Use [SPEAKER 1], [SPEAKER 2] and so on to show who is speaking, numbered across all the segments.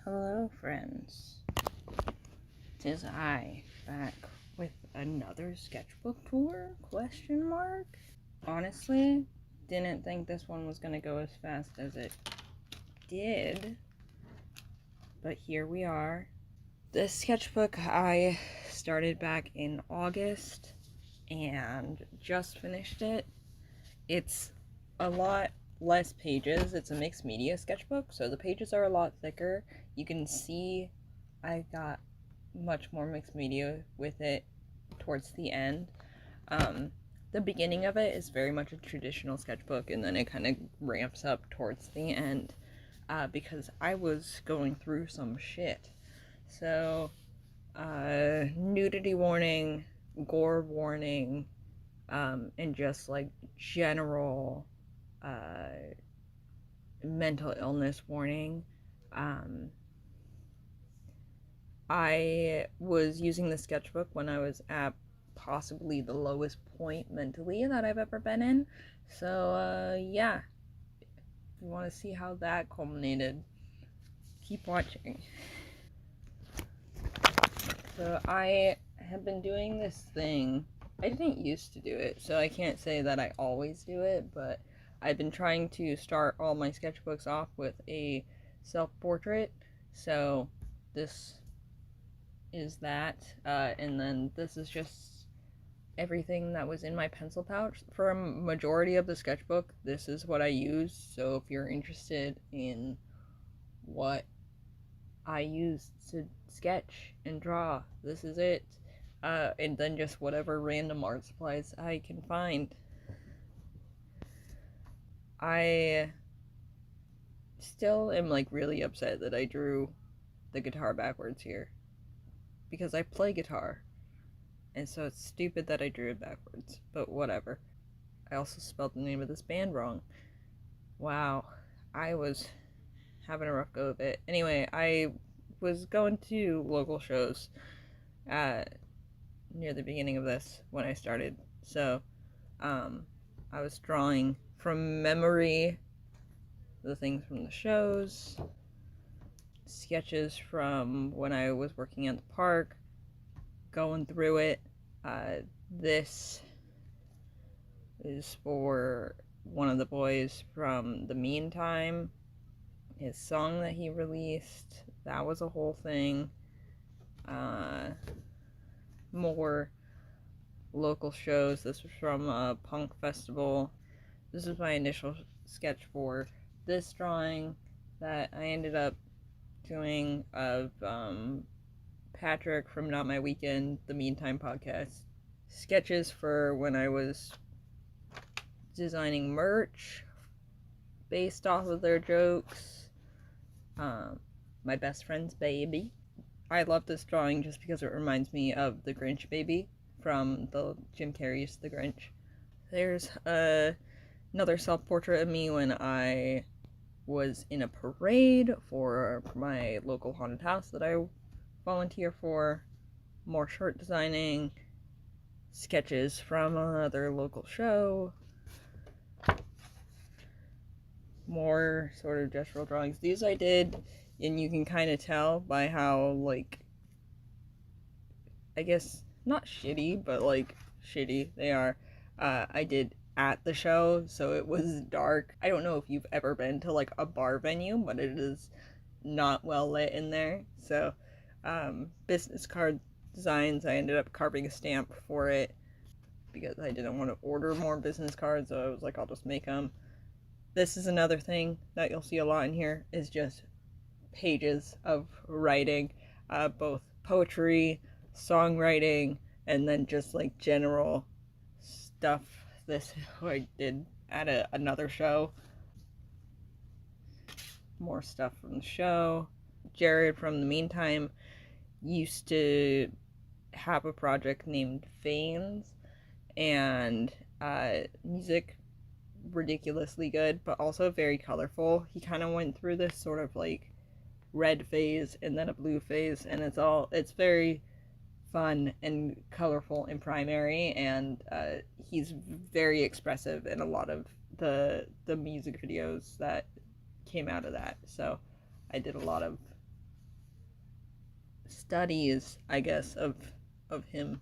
[SPEAKER 1] Hello, friends. 'Tis I, back with another sketchbook tour? Question mark? Honestly, didn't think this one was gonna go as fast as it did, but here we are. This sketchbook I started back in August and just finished it. It's a lot less pages. It's a mixed media sketchbook, so the pages are a lot thicker. You can see I got much more mixed media with it towards the end. The beginning of it is very much a traditional sketchbook, and then it kind of ramps up towards the end because I was going through some shit. So, nudity warning, gore warning, and just like general mental illness warning. I was using the sketchbook when I was at possibly the lowest point mentally that I've ever been in. So, yeah. If you want to see how that culminated, keep watching. So, I have been doing this thing. I didn't used to do it, so I can't say that I always do it, but I've been trying to start all my sketchbooks off with a self-portrait. So, this is that, and then this is just everything that was in my pencil pouch. For a majority of the sketchbook, this is what I use, so if you're interested in what I use to sketch and draw, this is it. And then just whatever random art supplies I can find. I still am like really upset that I drew the guitar backwards here, because I play guitar, and so it's stupid that I drew it backwards, but whatever. I also spelled the name of this band wrong. Wow, I was having a rough go of it. Anyway, I was going to local shows near the beginning of this when I started, so I was drawing from memory the things from the shows, sketches from when I was working at the park, going through it. This is for one of the boys from the Meantime, his song that he released. That was a whole thing. More local shows. This was from a punk festival. This is my initial sketch for this drawing that I ended up doing of Patrick from Not My Weekend, the Meantime podcast. Sketches for when I was designing merch based off of their jokes. My best friend's baby. I love this drawing just because it reminds me of the Grinch baby from the Jim Carrey's The Grinch. There's another self-portrait of me when I was in a parade for my local haunted house that I volunteer for. More short designing, sketches from another local show, more sort of gestural drawings. These I did, and you can kind of tell by how, like, I guess not shitty, but like shitty they are. I did at the show, so it was dark. I don't know if you've ever been to like a bar venue, but it is not well lit in there. So business card designs, I ended up carving a stamp for it because I didn't want to order more business cards, so I was like, I'll just make them. This is another thing that you'll see a lot in here, is just pages of writing, both poetry, songwriting, and then just like general stuff. This I did at another show. More stuff from the show. Jared from the Meantime used to have a project named Veins, and music ridiculously good, but also very colorful. He kind of went through this sort of like red phase and then a blue phase, and it's very fun and colorful in primary, and he's very expressive in a lot of the music videos that came out of that. So I did a lot of studies, I guess, of him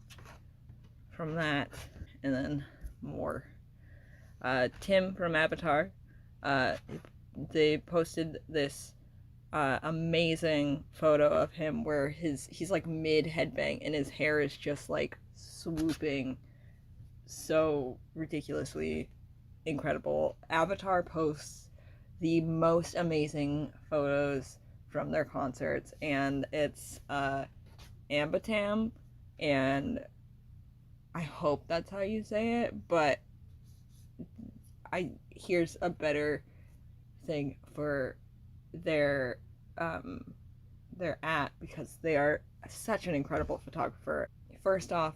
[SPEAKER 1] from that, and then more. Tim from Avatar, uh, they posted this amazing photo of him where he's like mid headbang and his hair is just like swooping, so ridiculously incredible. Avatar posts the most amazing photos from their concerts, and it's Ambatam, and I hope that's how you say it, but here's a better thing for their um their at, because they are such an incredible photographer. First off,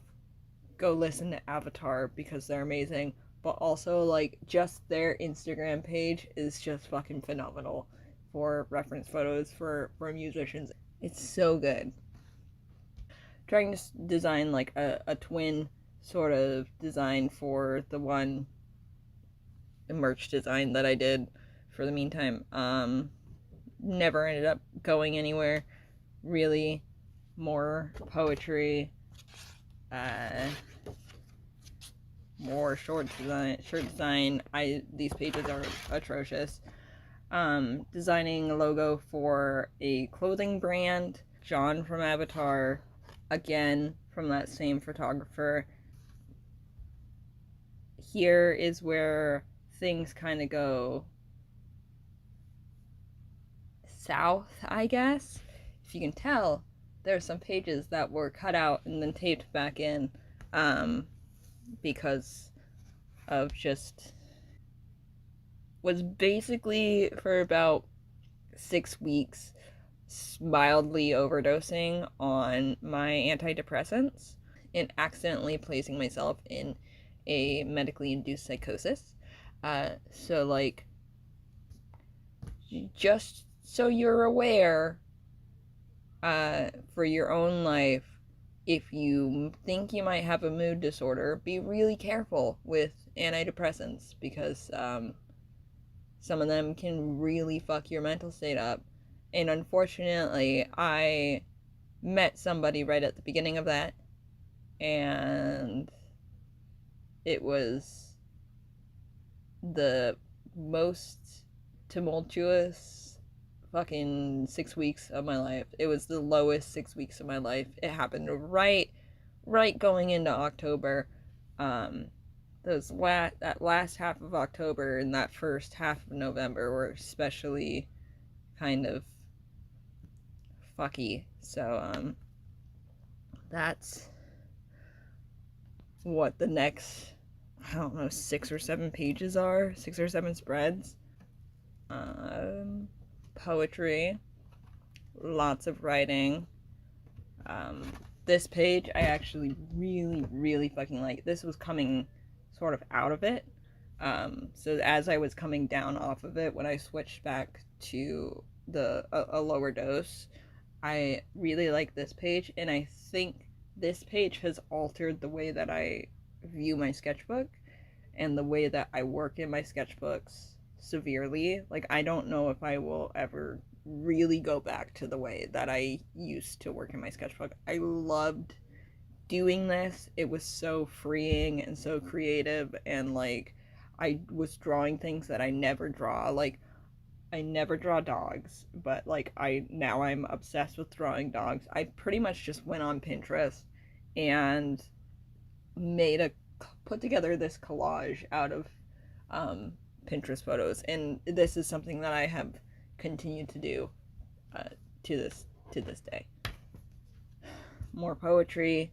[SPEAKER 1] go listen to Avatar because they're amazing, but also like just their Instagram page is just fucking phenomenal for reference photos for musicians. It's so good. Trying to design like a twin sort of design for the one merch design that I did for the meantime. Never ended up going anywhere really. More poetry, more short design. These pages are atrocious. Designing a logo for a clothing brand. John from Avatar, again from that same photographer. Here is where things kind of go south, I guess. If you can tell, there are some pages that were cut out and then taped back in, because of just was basically for about 6 weeks mildly overdosing on my antidepressants and accidentally placing myself in a medically induced psychosis. So like, just so you're aware, for your own life, if you think you might have a mood disorder, be really careful with antidepressants, because some of them can really fuck your mental state up. And unfortunately, I met somebody right at the beginning of that, and it was the most tumultuous fucking 6 weeks of my life. It was the lowest 6 weeks of my life. It happened right going into October. That last half of October and that first half of November were especially kind of fucky. So that's what the next, I don't know, 6 or 7 pages are. 6 or 7 spreads. Poetry, lots of writing. This page I actually really fucking like. This was coming sort of out of it. So as I was coming down off of it, when I switched back to a lower dose, I really like this page, and I think this page has altered the way that I view my sketchbook and the way that I work in my sketchbooks severely. Like, I don't know if I will ever really go back to the way that I used to work in my sketchbook. I loved doing this. It was so freeing and so creative, and like, I was drawing things that I never draw. Like, I never draw dogs, but like, I'm obsessed with drawing dogs. I pretty much just went on Pinterest and put together this collage out of Pinterest photos, and this is something that I have continued to do to this day. More poetry.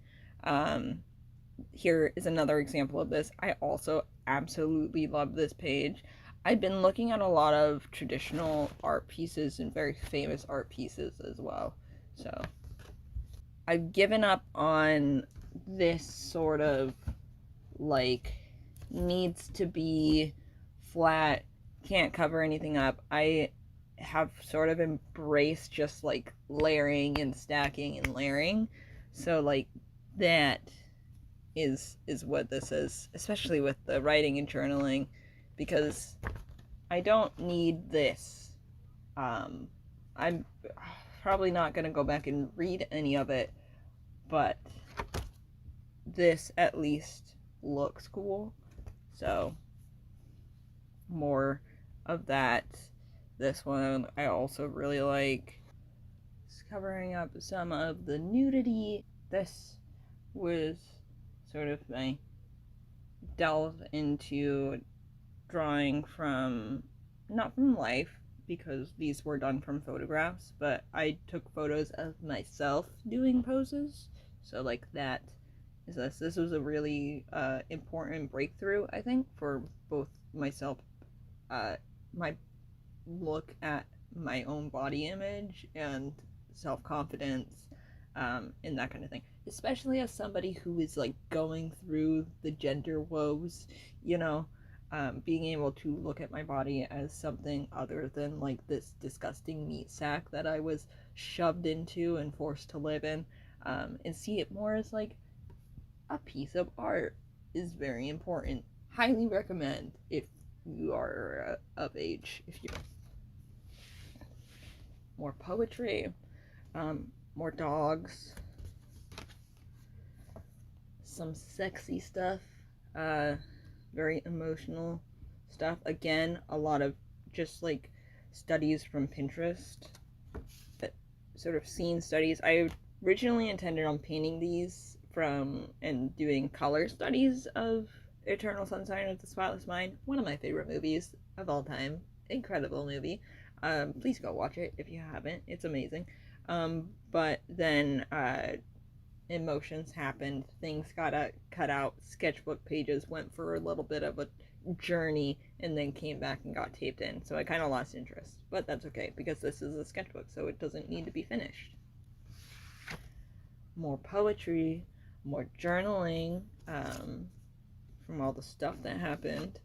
[SPEAKER 1] Here is another example of this. I also absolutely love this page. I've been looking at a lot of traditional art pieces and very famous art pieces as well. So I've given up on this sort of like needs to be flat, can't cover anything up. I have sort of embraced just like layering and stacking and layering. So like, that is what this is, especially with the writing and journaling, because I don't need this. I'm probably not going to go back and read any of it, but this at least looks cool. So, more of that. This one I also really like. It's covering up some of the nudity. This was sort of my delve into drawing from, not from life, because these were done from photographs, but I took photos of myself doing poses. So like that is this. This was a really important breakthrough, I think, for both myself, my look at my own body image and self-confidence, and that kind of thing, especially as somebody who is like going through the gender woes, you know. Being able to look at my body as something other than like this disgusting meat sack that I was shoved into and forced to live in, and see it more as like a piece of art is very important. Highly recommend if you are of age. If you're more poetry, more dogs, some sexy stuff, very emotional stuff. Again, a lot of just like studies from Pinterest, that sort of scene studies. I originally intended on painting these from and doing color studies of Eternal Sunshine of the Spotless Mind, one of my favorite movies of all time. Incredible movie. Please go watch it if you haven't. It's amazing. But then emotions happened, things got cut out, sketchbook pages went for a little bit of a journey, and then came back and got taped in. So I kind of lost interest, but that's okay because this is a sketchbook, so it doesn't need to be finished. More poetry, more journaling, from all the stuff that happened.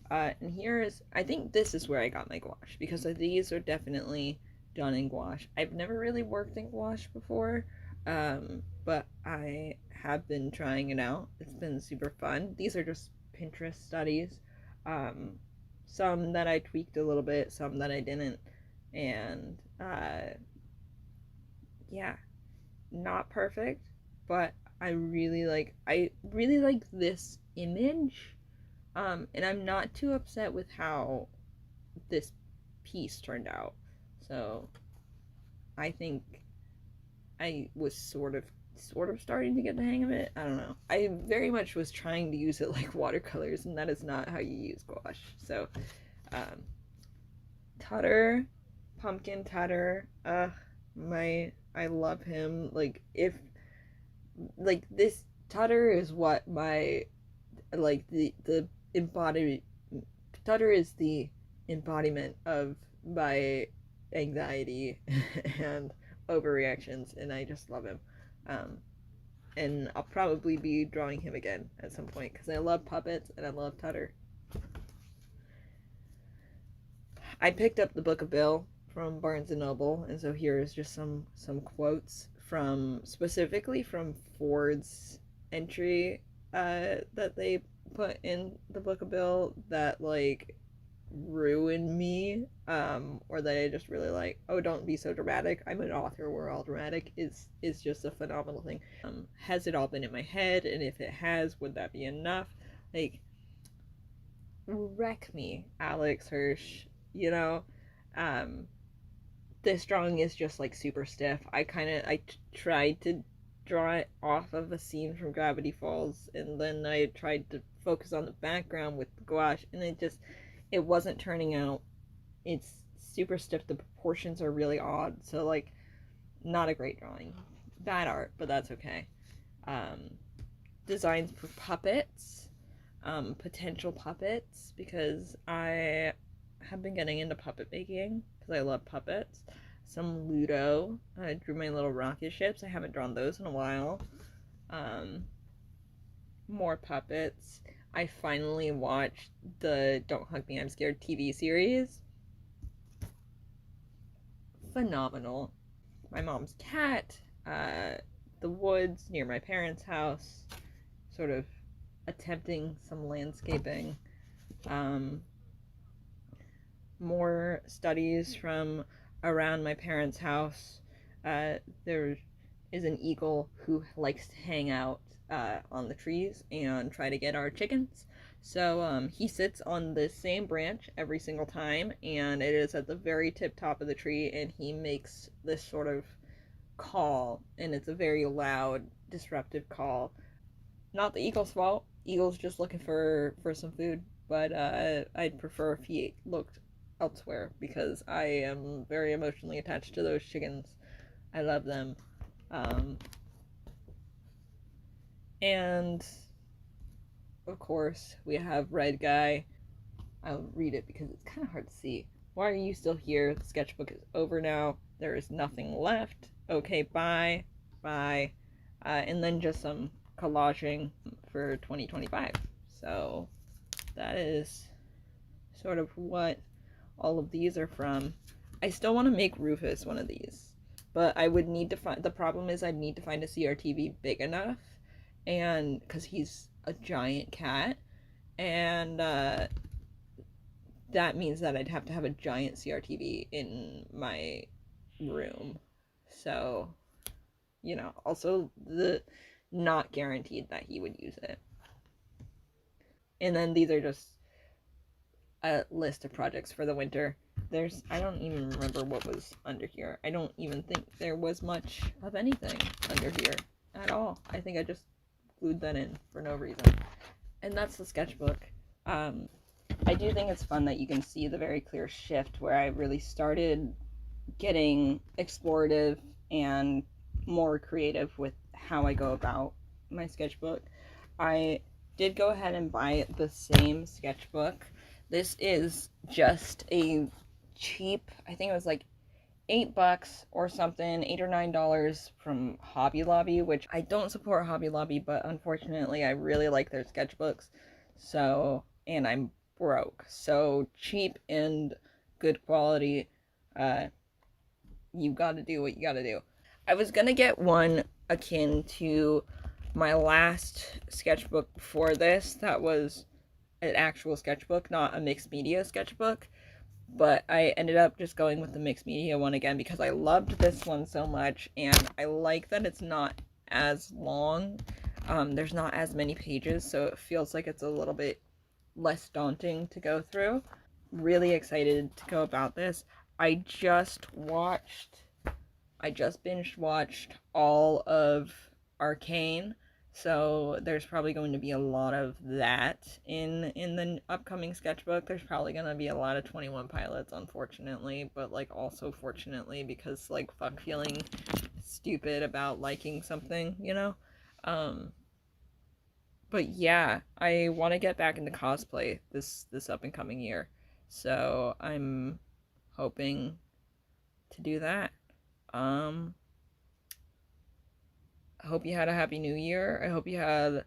[SPEAKER 1] And here is, I think this is where I got my gouache, because these are definitely done in gouache. I've never really worked in gouache before, but I have been trying it out. It's been super fun. These are just Pinterest studies. Some that I tweaked a little bit, some that I didn't. And yeah, not perfect, but I really like this image. And I'm not too upset with how this piece turned out. So I think I was sort of starting to get the hang of it. I don't know. I very much was trying to use it like watercolors, and that is not how you use gouache. So, Tutter, Pumpkin Tutter, I love him. Like, if, like, this, Tutter is what my, like, the embodiment, Tutter is the embodiment of my anxiety and overreactions, and I just love him. And I'll probably be drawing him again at some point because I love puppets and I love Tutter. I picked up the Book of Bill from Barnes and Noble, and so here's just some quotes from, specifically from Ford's entry that they put in the Book of Bill that like ruin me, or that I just really like. Oh, don't be so dramatic, I'm an author, we're all dramatic, is just a phenomenal thing. Has it all been in my head? And if it has, would that be enough? Like, wreck me, Alex Hirsch, you know. This drawing is just like super stiff. I tried to draw it off of a scene from Gravity Falls, and then I tried to focus on the background with gouache, and it wasn't turning out. It's super stiff. The proportions are really odd. So, like, not a great drawing. Bad art, but that's okay. Designs for puppets. Potential puppets, because I have been getting into puppet making because I love puppets. Some Ludo. I drew my little rocket ships. I haven't drawn those in a while. More puppets. I finally watched the Don't Hug Me, I'm Scared TV series. Phenomenal. My mom's cat, the woods near my parents' house, sort of attempting some landscaping. More studies from around my parents' house. There is an eagle who likes to hang out on the trees and try to get our chickens. So he sits on the same branch every single time, and it is at the very tip top of the tree, and he makes this sort of call, and it's a very loud, disruptive call. Not the eagle's fault. Eagle's just looking for some food, but I'd prefer if he looked elsewhere because I am very emotionally attached to those chickens. I love them. Um, and of course, we have Red Guy. I'll read it because it's kind of hard to see. Why are you still here? The sketchbook is over now. There is nothing left. Okay, bye. Bye. And then just some collaging for 2025. So that is sort of what all of these are from. I still want to make Rufus one of these, but I would need to find, the problem is I'd need to find a CRTV big enough, and because he's a giant cat, and that means that I'd have to have a giant CRTV in my room. So, you know, also the not guaranteed that he would use it. And then these are just a list of projects for the winter. I don't even remember what was under here. I don't even think there was much of anything under here at all. I think I just glued that in for no reason. And that's the sketchbook. I do think it's fun that you can see the very clear shift where I really started getting explorative and more creative with how I go about my sketchbook. I did go ahead and buy the same sketchbook. This is just a cheap, I think it was like $8 or something, $8 or $9 from Hobby Lobby, which I don't support Hobby Lobby, but unfortunately I really like their sketchbooks. So, and I'm broke. So cheap and good quality, you gotta do what you gotta do. I was gonna get one akin to my last sketchbook before this that was an actual sketchbook, not a mixed media sketchbook, but I ended up just going with the mixed media one again because I loved this one so much, and I like that it's not as long. There's not as many pages, so it feels like it's a little bit less daunting to go through. Really excited to go about this. I just binge watched all of Arcane, so there's probably going to be a lot of that in the upcoming sketchbook. There's probably going to be a lot of 21 Pilots, unfortunately, but like also fortunately, because like fuck feeling stupid about liking something, you know? But yeah, I want to get back into cosplay this up and coming year. So I'm hoping to do that. I hope you had a happy new year. I hope you had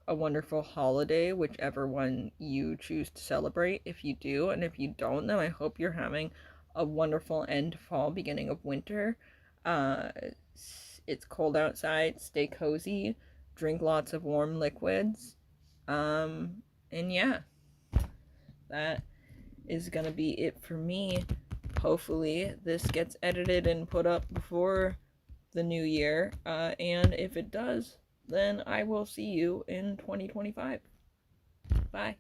[SPEAKER 1] a wonderful holiday, whichever one you choose to celebrate, if you do. And if you don't, then I hope you're having a wonderful end to fall, beginning of winter. It's cold outside. Stay cozy. Drink lots of warm liquids. And yeah, that is gonna be it for me. Hopefully this gets edited and put up before the new year, and if it does, then I will see you in 2025. Bye.